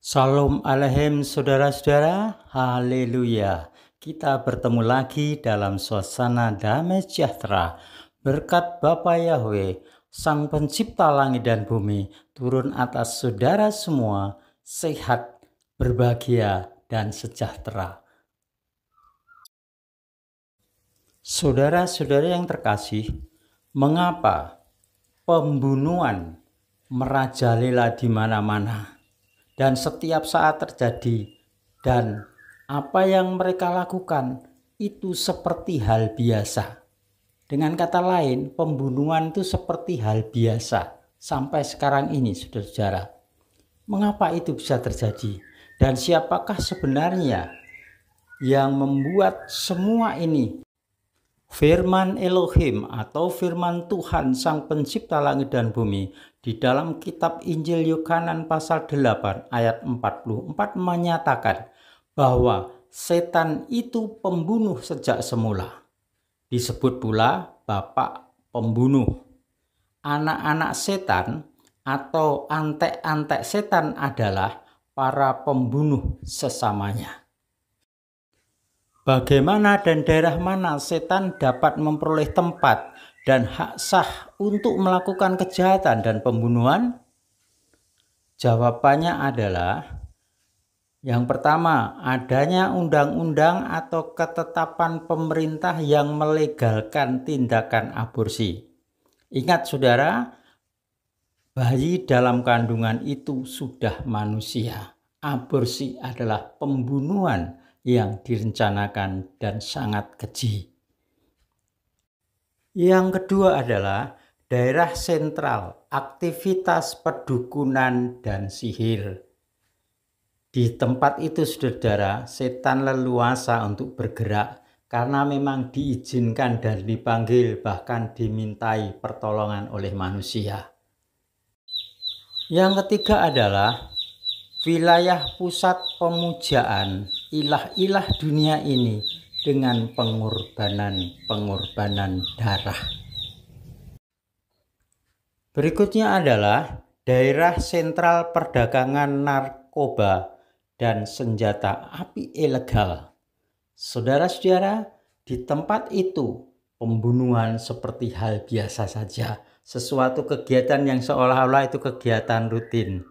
Shalom Aleichem saudara-saudara, haleluya. Kita bertemu lagi dalam suasana damai sejahtera. Berkat Bapa Yahweh, Sang Pencipta langit dan bumi, turun atas saudara semua, sehat, berbahagia, dan sejahtera. Saudara-saudara yang terkasih, mengapa pembunuhan merajalela di mana-mana? Dan setiap saat terjadi, dan apa yang mereka lakukan itu seperti hal biasa. Dengan kata lain, pembunuhan itu seperti hal biasa sampai sekarang ini, saudara-saudara. Mengapa itu bisa terjadi? Dan siapakah sebenarnya yang membuat semua ini? Firman Elohim atau firman Tuhan Sang Pencipta langit dan bumi di dalam kitab Injil Yohanes pasal 8 ayat 44 menyatakan bahwa setan itu pembunuh sejak semula. Disebut pula bapak pembunuh. Anak-anak setan atau antek-antek setan adalah para pembunuh sesamanya. Bagaimana dan daerah mana setan dapat memperoleh tempat dan hak sah untuk melakukan kejahatan dan pembunuhan? Jawabannya adalah yang pertama, adanya undang-undang atau ketetapan pemerintah yang melegalkan tindakan aborsi. Ingat saudara, bayi dalam kandungan itu sudah manusia. Aborsi adalah pembunuhan yang direncanakan dan sangat keji. Yang kedua adalah daerah sentral, aktivitas perdukunan dan sihir. Di tempat itu, saudara, setan leluasa untuk bergerak karena memang diizinkan dan dipanggil, bahkan dimintai pertolongan oleh manusia. Yang ketiga adalah wilayah pusat pemujaan ilah-ilah dunia ini dengan pengorbanan darah. Berikutnya adalah daerah sentral perdagangan narkoba dan senjata api ilegal. Saudara-saudara, di tempat itu pembunuhan seperti hal biasa saja, sesuatu kegiatan yang seolah-olah itu kegiatan rutin.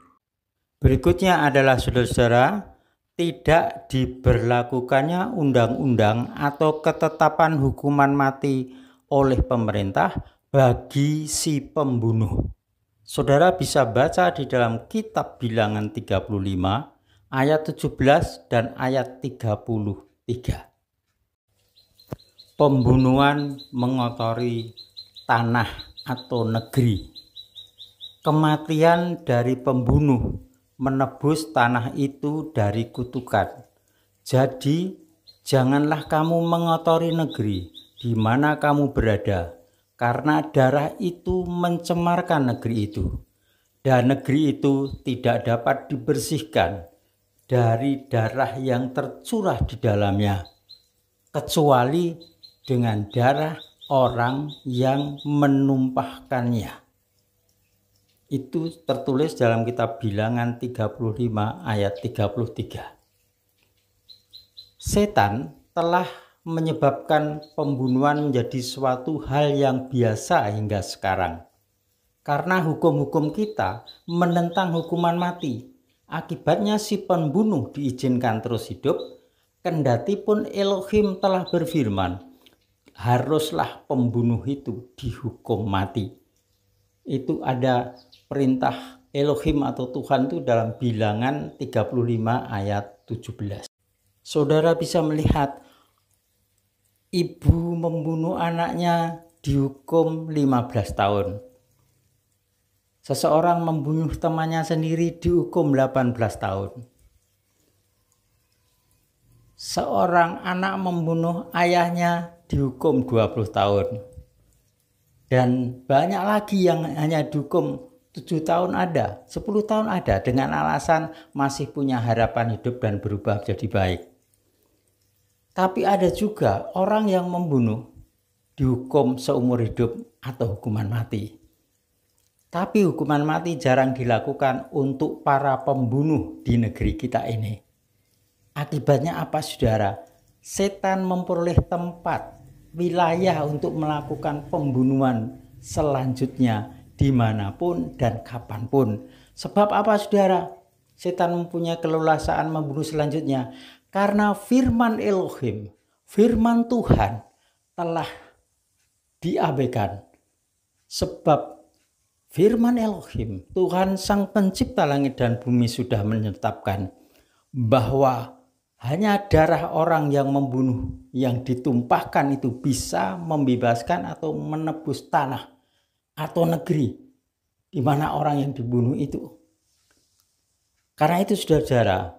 Berikutnya adalah saudara-saudara, tidak diberlakukannya undang-undang atau ketetapan hukuman mati oleh pemerintah bagi si pembunuh. Saudara bisa baca di dalam kitab Bilangan 35 ayat 17 dan ayat 33. Pembunuhan mengotori tanah atau negeri. Kematian dari pembunuh menebus tanah itu dari kutukan. Jadi, janganlah kamu mengotori negeri di mana kamu berada, karena darah itu mencemarkan negeri itu, dan negeri itu tidak dapat dibersihkan dari darah yang tercurah di dalamnya, kecuali dengan darah orang yang menumpahkannya. Itu tertulis dalam kitab Bilangan 35 ayat 33. Setan telah menyebabkan pembunuhan menjadi suatu hal yang biasa hingga sekarang. Karena hukum-hukum kita menentang hukuman mati. Akibatnya si pembunuh diizinkan terus hidup, kendati pun Elohim telah berfirman, haruslah pembunuh itu dihukum mati. Itu ada perintah Elohim atau Tuhan itu dalam Bilangan 35 ayat 17. Saudara bisa melihat ibu membunuh anaknya dihukum 15 tahun. Seseorang membunuh temannya sendiri dihukum 18 tahun. Seorang anak membunuh ayahnya dihukum 20 tahun. Dan banyak lagi yang hanya dihukum 7 tahun ada, 10 tahun ada, dengan alasan masih punya harapan hidup dan berubah menjadi baik. Tapi ada juga orang yang membunuh dihukum seumur hidup atau hukuman mati. Tapi hukuman mati jarang dilakukan untuk para pembunuh di negeri kita ini. Akibatnya apa, saudara? Setan memperoleh tempat, wilayah untuk melakukan pembunuhan selanjutnya dimanapun dan kapanpun. Sebab apa, saudara? Setan mempunyai keleluasaan membunuh selanjutnya karena firman Elohim, firman Tuhan telah diabaikan. Sebab firman Elohim, Tuhan Sang Pencipta langit dan bumi sudah menetapkan bahwa hanya darah orang yang membunuh yang ditumpahkan itu bisa membebaskan atau menebus tanah atau negeri di mana orang yang dibunuh itu. Karena itu, saudara-saudara,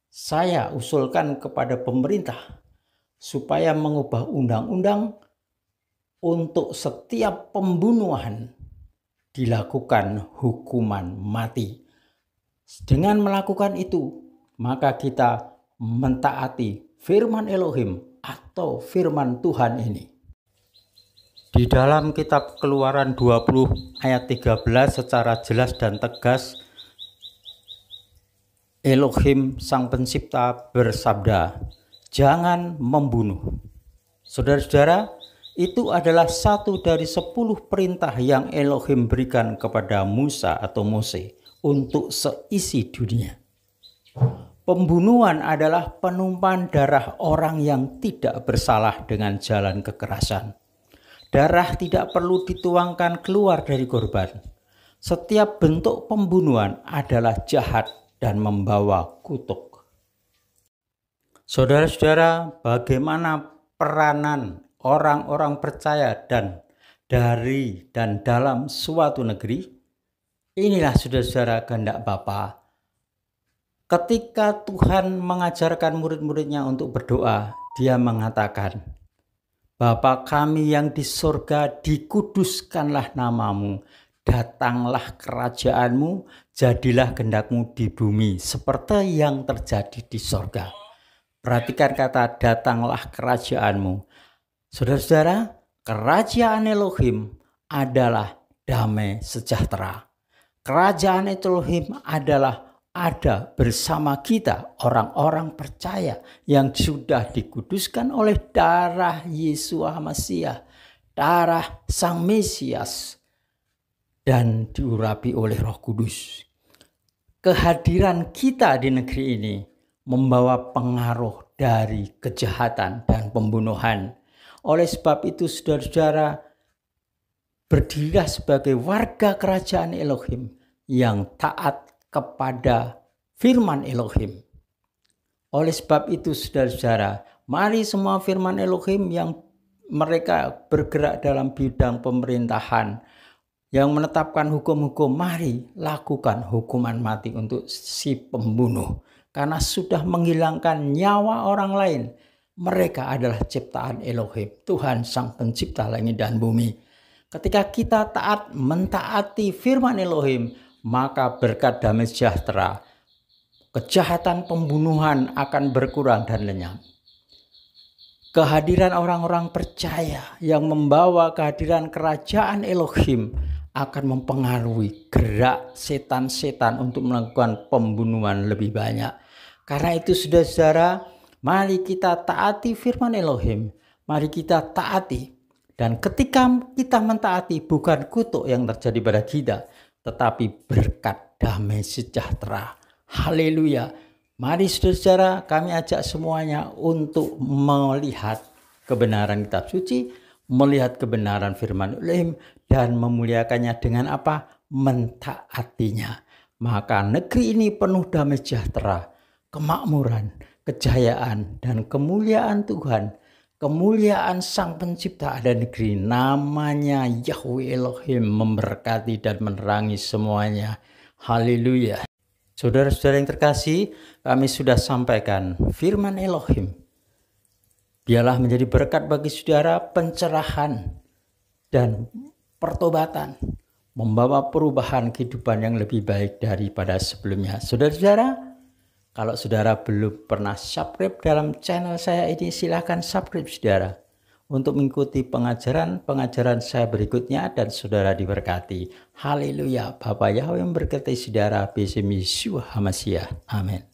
saya usulkan kepada pemerintah supaya mengubah undang-undang untuk setiap pembunuhan dilakukan hukuman mati. Dengan melakukan itu, maka kita mentaati firman Elohim atau firman Tuhan ini. Di dalam kitab Keluaran 20 ayat 13 secara jelas dan tegas, Elohim Sang Pencipta bersabda, jangan membunuh. Saudara-saudara, itu adalah satu dari 10 perintah yang Elohim berikan kepada Musa atau Mose untuk seisi dunia. Pembunuhan adalah penumpahan darah orang yang tidak bersalah dengan jalan kekerasan. Darah tidak perlu dituangkan keluar dari korban. Setiap bentuk pembunuhan adalah jahat dan membawa kutuk. Saudara-saudara, bagaimana peranan orang-orang percaya dari dan dalam suatu negeri? Inilah, saudara-saudara, kehendak Bapa. Ketika Tuhan mengajarkan murid-muridnya untuk berdoa, dia mengatakan, Bapa kami yang di surga, dikuduskanlah namamu. Datanglah kerajaanmu, jadilah kehendakmu di bumi seperti yang terjadi di sorga. Perhatikan kata datanglah kerajaanmu. Saudara-saudara, kerajaan Elohim adalah damai sejahtera. Kerajaan Elohim adalah ada bersama kita orang-orang percaya yang sudah dikuduskan oleh darah Yesus Mesias, darah Sang Mesias, dan diurapi oleh Roh Kudus. Kehadiran kita di negeri ini membawa pengaruh dari kejahatan dan pembunuhan. Oleh sebab itu, saudara-saudara, berdirilah sebagai warga kerajaan Elohim yang taat kepada firman Elohim. Oleh sebab itu, saudara-saudara, mari semua firman Elohim yang mereka bergerak dalam bidang pemerintahan, yang menetapkan hukum-hukum, mari lakukan hukuman mati untuk si pembunuh. Karena sudah menghilangkan nyawa orang lain. Mereka adalah ciptaan Elohim, Tuhan Sang Pencipta langit dan bumi. Ketika kita taat mentaati firman Elohim, maka berkat damai sejahtera, kejahatan pembunuhan akan berkurang dan lenyap. Kehadiran orang-orang percaya yang membawa kehadiran kerajaan Elohim akan mempengaruhi gerak setan-setan untuk melakukan pembunuhan lebih banyak. Karena itu, saudara-saudara, mari kita taati firman Elohim. Mari kita taati. Dan ketika kita mentaati, bukan kutuk yang terjadi pada kita, tetapi berkat damai sejahtera. Haleluya. Mari saudara-saudara, kami ajak semuanya untuk melihat kebenaran kitab suci, melihat kebenaran firman Elohim, dan memuliakannya dengan apa? Mentaatinya. Maka negeri ini penuh damai sejahtera, kemakmuran, kejayaan, dan kemuliaan Tuhan. Kemuliaan Sang Pencipta ada negeri, namanya Yahweh Elohim, memberkati dan menerangi semuanya. Haleluya. Saudara-saudara yang terkasih, kami sudah sampaikan firman Elohim. Biarlah menjadi berkat bagi saudara, pencerahan dan pertobatan, membawa perubahan kehidupan yang lebih baik daripada sebelumnya. Saudara-saudara, kalau saudara belum pernah subscribe dalam channel saya ini, silakan subscribe saudara, untuk mengikuti pengajaran saya berikutnya dan saudara diberkati. Haleluya. Bapak Yahweh memberkati saudara. Bismillah. Amin.